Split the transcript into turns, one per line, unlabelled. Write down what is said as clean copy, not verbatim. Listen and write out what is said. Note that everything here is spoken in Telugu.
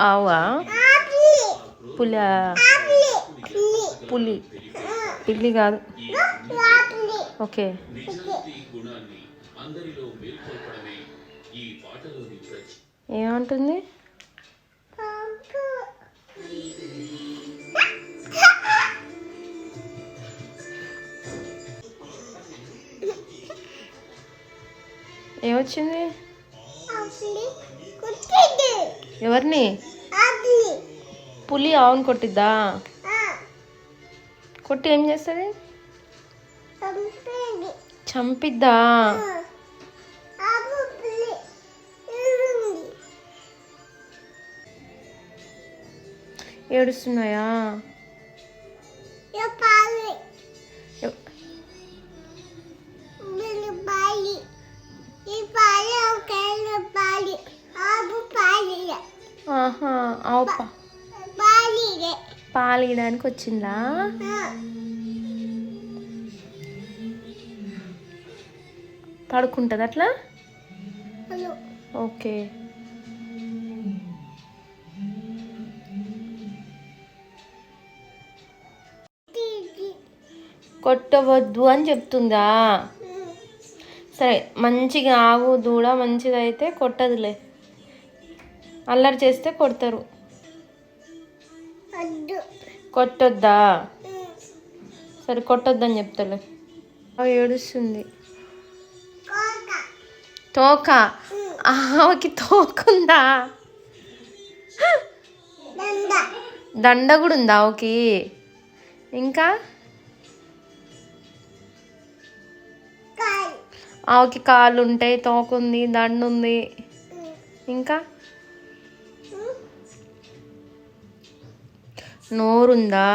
ఆవా పులి పులి పిల్లి కాదు. ఓకే. ఏమంటుంది? ఏమొచ్చింది? ఎవరిని? పులి ఆవును కొట్టిద్దా? కొట్టి ఏం చేస్తుంది? చంపిద్దా? ఏడుస్తున్నాయా? ఆహా, ఆవు పాలు ఇయడానికి వచ్చిందా? పడుకుంటుంది అట్లా? ఓకే. కొట్టవద్దు అని చెప్తుందా? సరే, మంచిగా ఆవు దూడ మంచిదైతే కొట్టదులే, అల్లరి చేస్తే కొడతారు. కొట్టొద్దా? సరే, కొట్టొద్దని చెప్తాలే. ఏడుస్తుంది. తోక? ఆవుకి తోకుందా? దండ కూడా ఉందా ఆవుకి? ఇంకా ఆవుకి కాళ్ళు ఉంటాయి, తోకుంది, దండ ఉంది. ఇంకా నోరుందా?